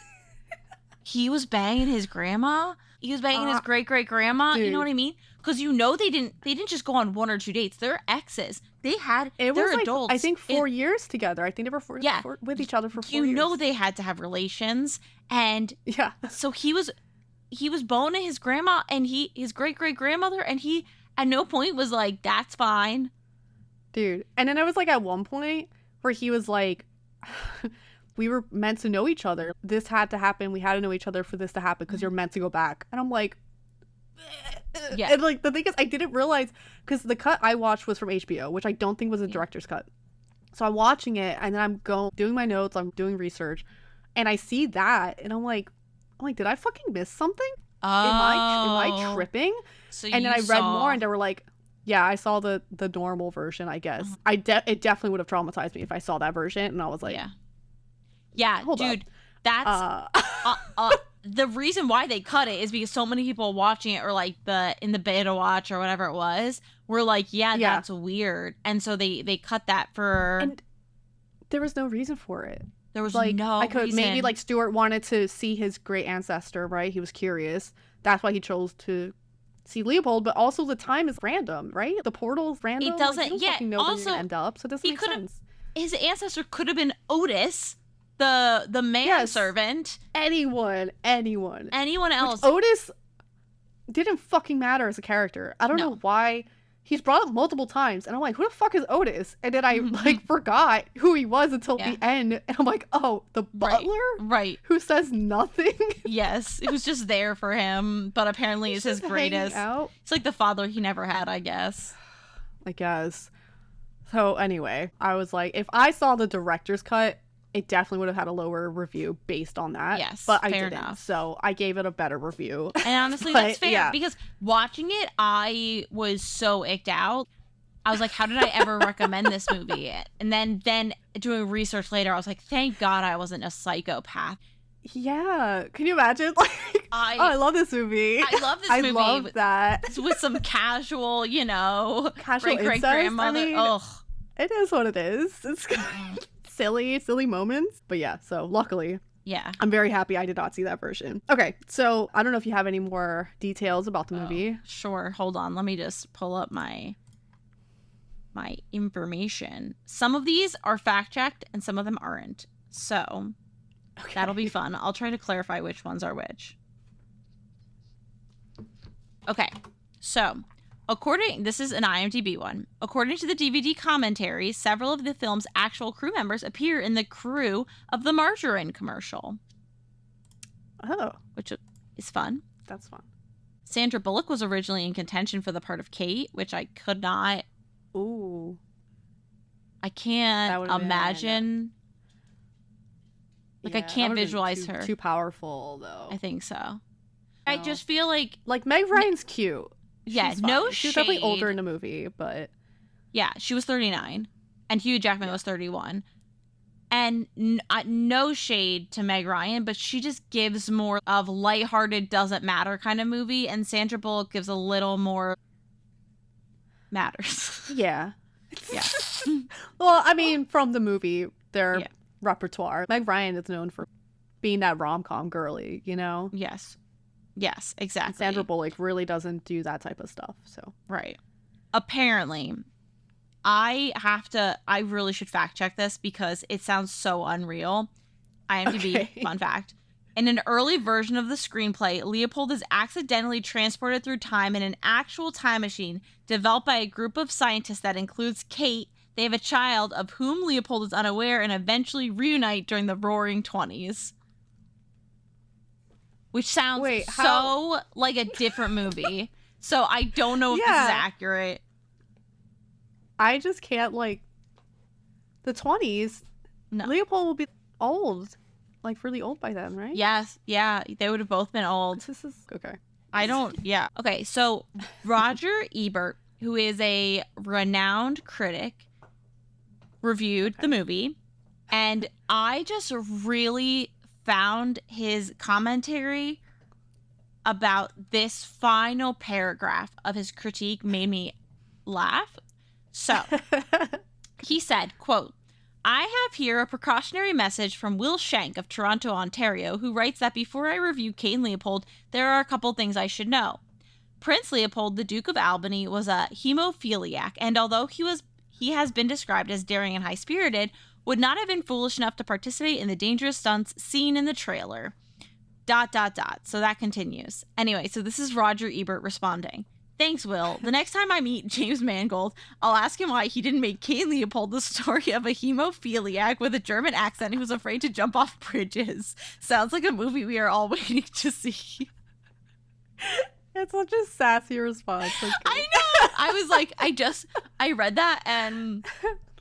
he was banging his grandma? He was banging his great-great-grandma? You know what I mean? Because they didn't just go on 1 or 2 dates. They're exes. They're adults. I think 4 years together. I think they were with each other for 4 years. You know they had to have relations. And so he was boning his grandma and his great-great-grandmother, and he at no point was like, that's fine. Dude. And then I was like at one point where he was like, we were meant to know each other. This had to happen. We had to know each other for this to happen because you're meant to go back. And I'm like, yeah. And like the thing is, I didn't realize, because the cut I watched was from HBO, which I don't think was a director's cut. So I'm watching it, and then I'm doing my notes, I'm doing research, and I see that, and I'm like, did I fucking miss something? Oh. Am I tripping? So and then I read more, and they were like, yeah, I saw the normal version, I guess. It definitely would have traumatized me if I saw that version, and I was like, yeah, dude, that's the reason why they cut it is because so many people watching it, or like in the beta watch or whatever it was, were like, that's weird, and so they cut that for. And there was no reason for it. There was like, no reason. Maybe like Stuart wanted to see his great ancestor, right? He was curious. That's why he chose to see Leopold, but also the time is random, right? The portal is random. It doesn't. Like, you don't fucking know where you're gonna end up, so it doesn't make sense. His ancestor could have been Otis, the manservant. Anyone else. Which Otis didn't fucking matter as a character. I don't know why. He's brought up multiple times, and I'm like, who the fuck is Otis? And then I like forgot who he was until the end, and I'm like, oh, the butler, right? Who says nothing. Yes, it was just there for him, but apparently it's his greatest. It's like the father he never had, I guess. So anyway, I was like, if I saw the director's cut, it definitely would have had a lower review based on that. Yes, but I fair didn't. enough. So I gave it a better review. And honestly, that's fair because watching it, I was so icked out. I was like, how did I ever recommend this movie? And then doing research later, I was like, thank God I wasn't a psychopath. Yeah. Can you imagine? Like, I love this movie. I love this movie. I love that. With some casual, great-great-grandmother. I mean, it is what it is. It's silly moments. But yeah, so luckily, I'm very happy I did not see that version. Okay, so I don't know if you have any more details about the movie. Sure. Hold on. Let me just pull up my information. Some of these are fact-checked and some of them aren't. So that'll be fun. I'll try to clarify which ones are which. Okay, so this is an IMDb one. According to the DVD commentary, several of the film's actual crew members appear in the crew of the margarine commercial. Oh. Which is fun. That's fun. Sandra Bullock was originally in contention for the part of Kate, which I could not. Ooh. I can't imagine. I can't visualize her. Too powerful, though. I think so. No. I just feel like Meg Ryan's cute. Yeah, She's no shade. She was definitely older in the movie, but yeah, she was 39, and Hugh Jackman was 31. And no shade to Meg Ryan, but she just gives more of lighthearted, doesn't matter kind of movie. And Sandra Bullock gives a little more matters. Yeah. Yeah. Well, I mean, from the movie, their repertoire. Meg Ryan is known for being that rom-com girly, you know? Yes. Yes, exactly. And Sandra Bullock really doesn't do that type of stuff, so. Right. Apparently, I really should fact check this because it sounds so unreal. IMDb, fun fact. In an early version of the screenplay, Leopold is accidentally transported through time in an actual time machine developed by a group of scientists that includes Kate. They have a child of whom Leopold is unaware and eventually reunite during the Roaring '20s. Which sounds so like a different movie. So I don't know if this is accurate. I just can't, like, the 20s. No. Leopold will be old. Like, really old by then, right? Yes. Yeah. They would have both been old. This is okay. Okay. So Roger Ebert, who is a renowned critic, reviewed the movie. And I just really found his commentary about this final paragraph of his critique made me laugh. So he said, quote, "I have here a precautionary message from Will Shank of Toronto, Ontario, who writes that before I review Kate and Leopold, there are a couple things I should know. Prince Leopold, the Duke of Albany, was a hemophiliac, and although he has been described as daring and high-spirited, would not have been foolish enough to participate in the dangerous stunts seen in the trailer. ... So that continues. Anyway, so this is Roger Ebert responding. Thanks, Will. The next time I meet James Mangold, I'll ask him why he didn't make Kate and Leopold the story of a hemophiliac with a German accent who was afraid to jump off bridges. Sounds like a movie we are all waiting to see." It's such a sassy response. Like, I know. I was like, I read that and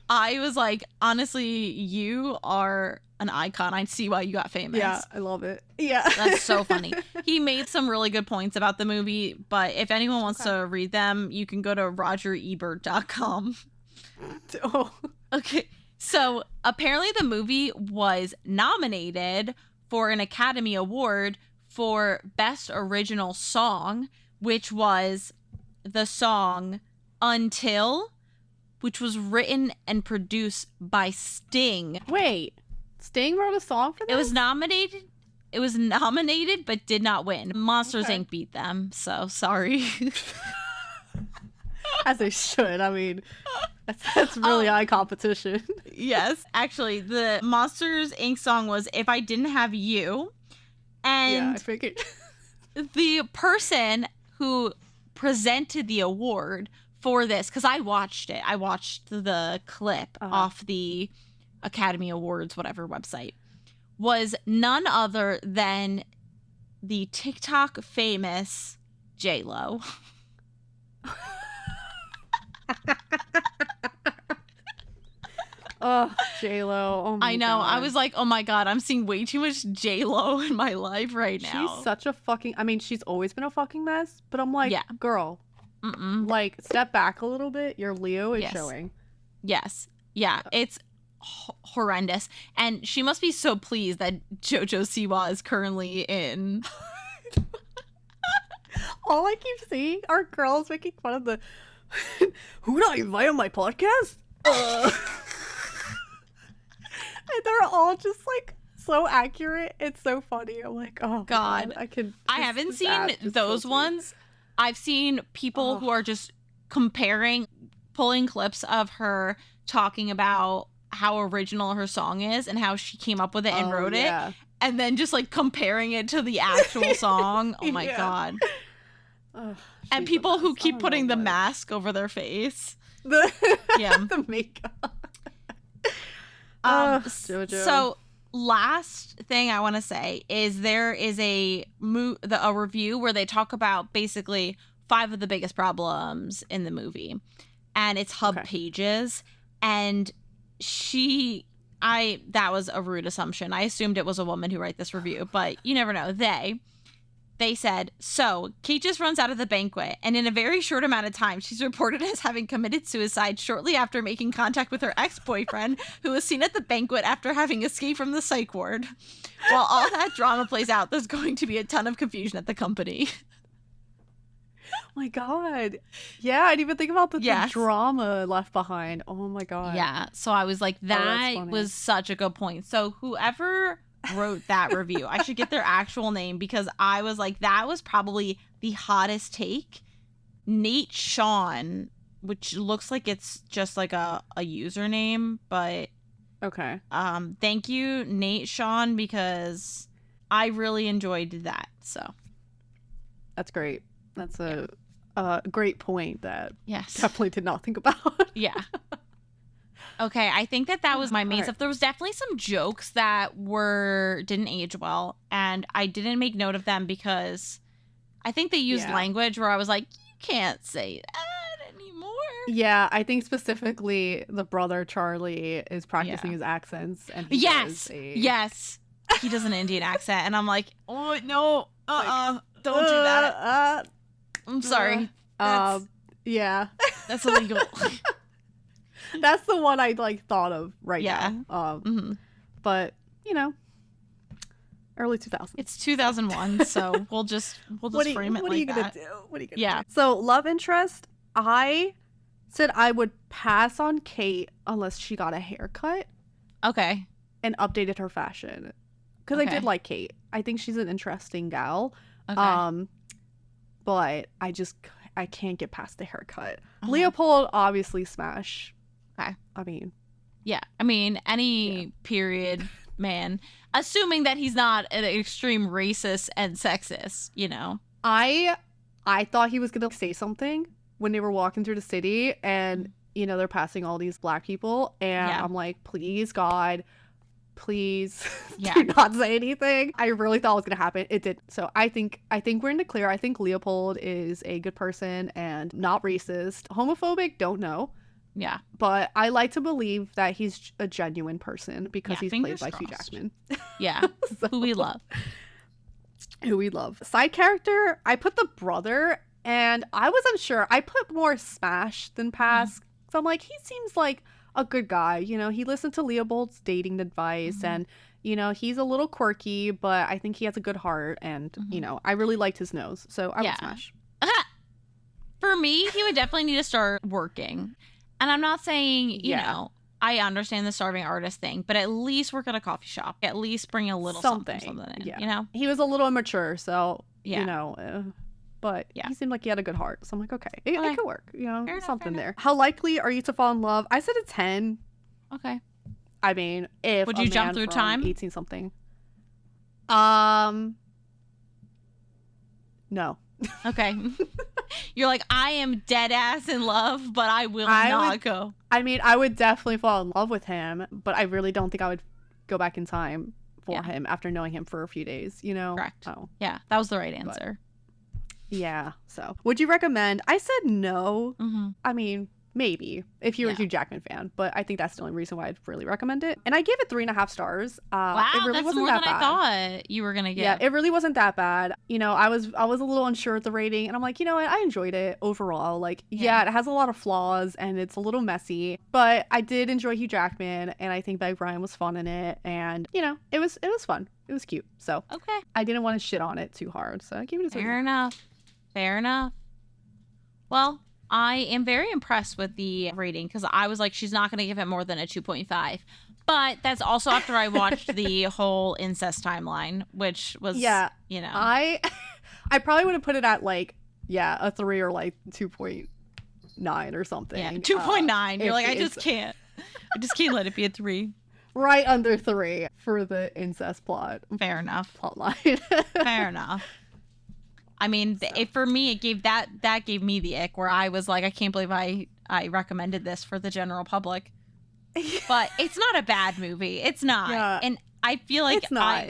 I was like, honestly, you are an icon. I see why you got famous. Yeah, I love it. Yeah. That's so funny. He made some really good points about the movie, but if anyone wants to read them, you can go to rogerebert.com. Oh. Okay. So apparently the movie was nominated for an Academy Award for Best Original Song, which was the song Until, which was written and produced by Sting. Wait, Sting wrote a song for this? It was nominated, but did not win. Monsters Inc. beat them, so sorry. As they should. I mean, that's really high competition. Yes. Actually, the Monsters Inc. song was If I Didn't Have You. And I figured. the person who presented the award for this, because I watched the clip off the Academy Awards, whatever website, was none other than the TikTok famous J-Lo. Oh, J-Lo. Oh my I know. God. I was like, oh my God, I'm seeing way too much J-Lo in my life right now. She's such a fucking, I mean, she's always been a fucking mess, but I'm like, girl, like, step back a little bit. Your Leo is showing. Yes. Yeah. It's horrendous. And she must be so pleased that JoJo Siwa is currently in. All I keep seeing are girls making fun of the, who did I invite on my podcast? And they're all just like so accurate. It's so funny. I'm like, oh God, I haven't seen those ones. I've seen people who are just pulling clips of her talking about how original her song is and how she came up with it and wrote it, and then just like comparing it to the actual song. Oh my God. And people who keep putting the mask over their face. The makeup. JoJo. So last thing I want to say is there is a review where they talk about basically 5 of the biggest problems in the movie, and it's hub pages. And that was a rude assumption. I assumed it was a woman who wrote this review, but you never know. They they said, so Kate just runs out of the banquet, and in a very short amount of time, she's reported as having committed suicide shortly after making contact with her ex-boyfriend, who was seen at the banquet after having escaped from the psych ward. While all that drama plays out, there's going to be a ton of confusion at the company. Oh my God. Yeah, I didn't even think about the drama left behind. Oh my God. Yeah. So I was like, that was such a good point. So whoever wrote that review, I should get their actual name, because I was like, that was probably the hottest take. Nate Sean, which looks like it's just like a username, but okay. Thank you, Nate Sean, because I really enjoyed that. So that's great. That's a great point that yes, definitely did not think about. Yeah. Okay, I think that was my main stuff. There was definitely some jokes that didn't age well, and I didn't make note of them because I think they used language where I was like, you can't say that anymore. Yeah, I think specifically the brother Charlie is practicing his accents, and he yes, he does an Indian accent, and I'm like, oh no, don't do that. I'm sorry. Yeah, that's illegal. That's the one I thought of now. But early 2000s. It's 2001, so we'll just frame it like that. What are you gonna do? What are you gonna do? So love interest, I said I would pass on Kate unless she got a haircut. Okay. And updated her fashion, because I did like Kate. I think she's an interesting gal. Okay. But I can't get past the haircut. Leopold, obviously smash. Okay. I mean, any period man, assuming that he's not an extreme racist and sexist, I thought he was gonna say something when they were walking through the city, and they're passing all these black people, and I'm like, please God, please do not say anything. I really thought it was gonna happen. It did. So I think we're in the clear. I think Leopold is a good person and not racist. Homophobic, don't know. Yeah. But I like to believe that he's a genuine person because he's played by crossed. Hugh Jackman. Yeah. Who we love. Side character, I put the brother, and I was unsure. I put more smash than pass. So I'm like, he seems like a good guy. He listened to Leopold's dating advice, and he's a little quirky, but I think he has a good heart, and I really liked his nose, so I would smash. For me, he would definitely need to start working. And I'm not saying, you know, I understand the starving artist thing, but at least work at a coffee shop. At least bring a little something in, He was a little immature, so, but he seemed like he had a good heart. So I'm like, okay, it could work, something there. How likely are you to fall in love? I said a 10. Okay. I mean, if would you jump through time? 18 something. No. Okay. You're like, I am dead ass in love, but I will not go. I mean, I would definitely fall in love with him, but I really don't think I would go back in time for him after knowing him for a few days, Correct. Oh. Yeah, that was the right answer. But, yeah. So, would you recommend? I said no. I mean, maybe if you're a Hugh Jackman fan, but I think that's the only reason why I'd really recommend it. And I gave it 3.5 stars. Wow, it really that's wasn't more that than bad. I thought you were gonna get. Yeah, it really wasn't that bad. I was a little unsure of the rating, and I'm like, you know what? I enjoyed it overall. Like, it has a lot of flaws, and it's a little messy, but I did enjoy Hugh Jackman, and I think Meg Ryan was fun in it, and it was fun. It was cute. So okay, I didn't want to shit on it too hard, so I gave it a 3. Fair enough. Well, I am very impressed with the rating, because I was like, she's not going to give it more than a 2.5. But that's also after I watched the whole incest timeline, which was, I probably would have put it at a 3 or 2.9 or something. Yeah, 2.9. You're like, I just can't let it be a 3. Right under 3 for the incest plot. Fair enough. Plotline. Fair enough. I mean, for me, it gave that gave me the ick, where I was like, I can't believe I recommended this for the general public. But it's not a bad movie. It's not. Yeah. And I feel like it's not.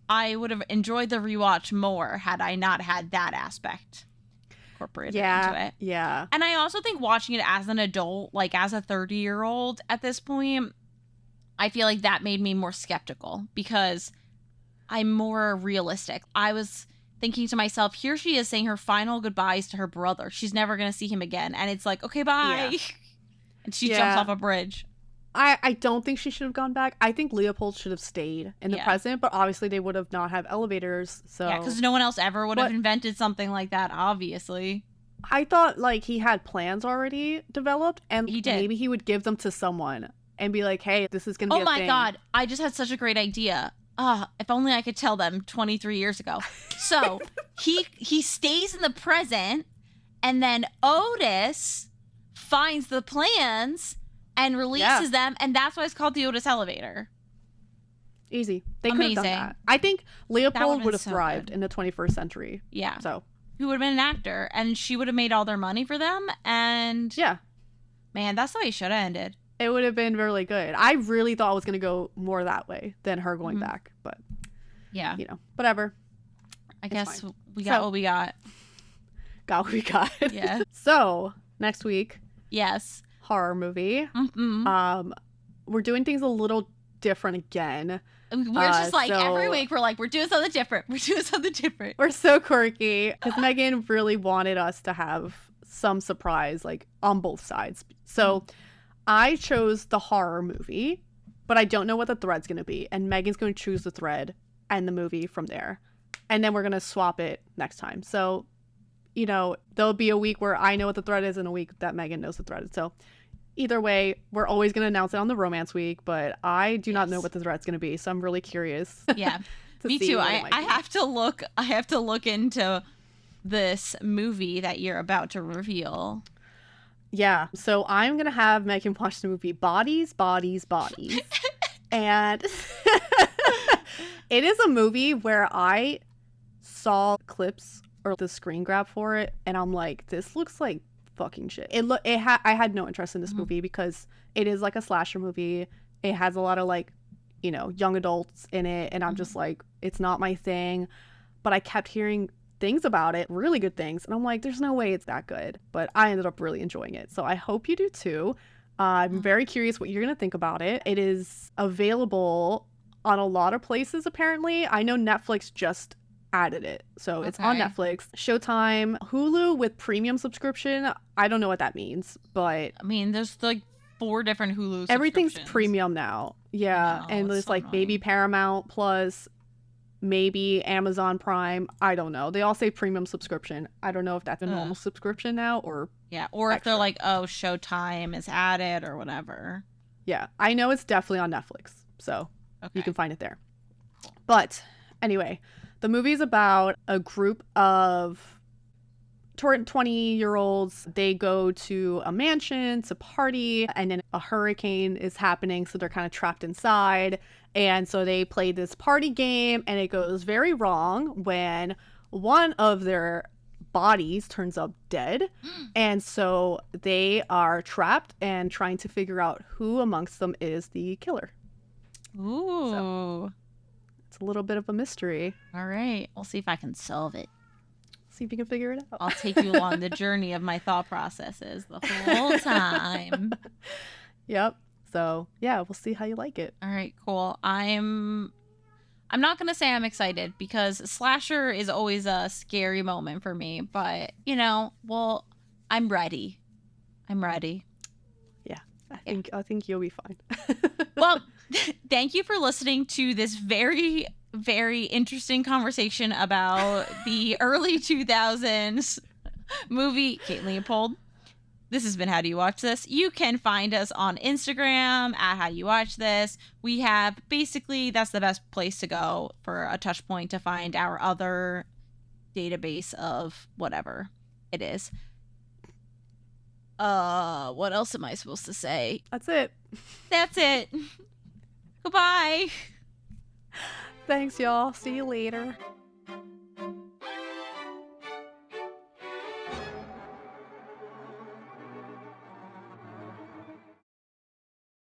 I would have enjoyed the rewatch more had I not had that aspect incorporated into it. Yeah. And I also think watching it as an adult, like as a 30-year-old at this point, I feel like that made me more skeptical, because I'm more realistic. I was thinking to myself, here she is saying her final goodbyes to her brother. She's never going to see him again. And it's like, okay, bye. Yeah. And she jumps off a bridge. I don't think she should have gone back. I think Leopold should have stayed in the present, but obviously they would have not have elevators. So yeah, because no one else ever would have invented something like that, obviously. I thought like he had plans already developed, and he did. Maybe he would give them to someone and be like, hey, this is going to be a thing. Oh my God. I just had such a great idea. If only I could tell them 23 years ago. So he stays in the present, and then Otis finds the plans and releases them, and that's why it's called the Otis elevator. Easy. They could have done that. I think Leopold would have thrived in the 21st century. Yeah. So he would have been an actor, and she would have made all their money for them, and man, that's the way it should have ended. It would have been really good. I really thought it was going to go more that way than her going back, but yeah, whatever. I guess we got what we got. Got what we got. Yeah. So next week, yes, horror movie. We're doing things a little different again. We're just like every week we're like, we're doing something different. We're doing something different. We're so quirky because Megan really wanted us to have some surprise like on both sides. So I chose the horror movie, but I don't know what the thread's going to be. And Megan's going to choose the thread and the movie from there. And then we're going to swap it next time. So, there'll be a week where I know what the thread is and a week that Megan knows the thread. So either way, we're always going to announce it on the romance week, but I do not know what the thread's going to be. So I'm really curious. Yeah, me too. I have to look into this movie that you're about to reveal. Yeah, so I'm going to have Megan watch the movie Bodies, Bodies, Bodies. And it is a movie where I saw clips or the screen grab for it, and I'm like, this looks like fucking shit. I had no interest in this movie because it is like a slasher movie. It has a lot of like, young adults in it, and I'm just like, it's not my thing. But I kept hearing things about it, really good things, and I'm like, there's no way it's that good. But I ended up really enjoying it, so I hope you do too. I'm very curious what you're gonna think about it. It is available on a lot of places apparently. I know Netflix just added it, so it's on Netflix, Showtime, Hulu with premium subscription. I don't know what that means, but I mean, there's like 4 different Hulu everything's premium now. And there's like annoying. Maybe Paramount Plus, maybe Amazon Prime. I don't know. They all say premium subscription. I don't know if that's a normal subscription now or or if they're like, oh, Showtime is added or whatever. Yeah, I know it's definitely on Netflix, so you can find it there. But anyway, the movie's about a group of 20-year-olds. They go to a mansion to party, and then a hurricane is happening, so they're kind of trapped inside. And so they play this party game, and it goes very wrong when one of their bodies turns up dead. And so they are trapped and trying to figure out who amongst them is the killer. Ooh. So it's a little bit of a mystery. All right. We'll see if I can solve it. See if you can figure it out. I'll take you along the journey of my thought processes the whole time. Yep. So, yeah, we'll see how you like it. All right, cool. I'm not going to say I'm excited because slasher is always a scary moment for me, but, I'm ready. Yeah. I think you'll be fine. Well, thank you for listening to this very, very interesting conversation about the early 2000s movie Kate Leopold. This has been How Do You Watch This? You can find us on Instagram at How Do You Watch This. We have that's the best place to go for a touch point to find our other database of whatever it is. What else am I supposed to say? That's it. That's it. Goodbye. Thanks, y'all. See you later.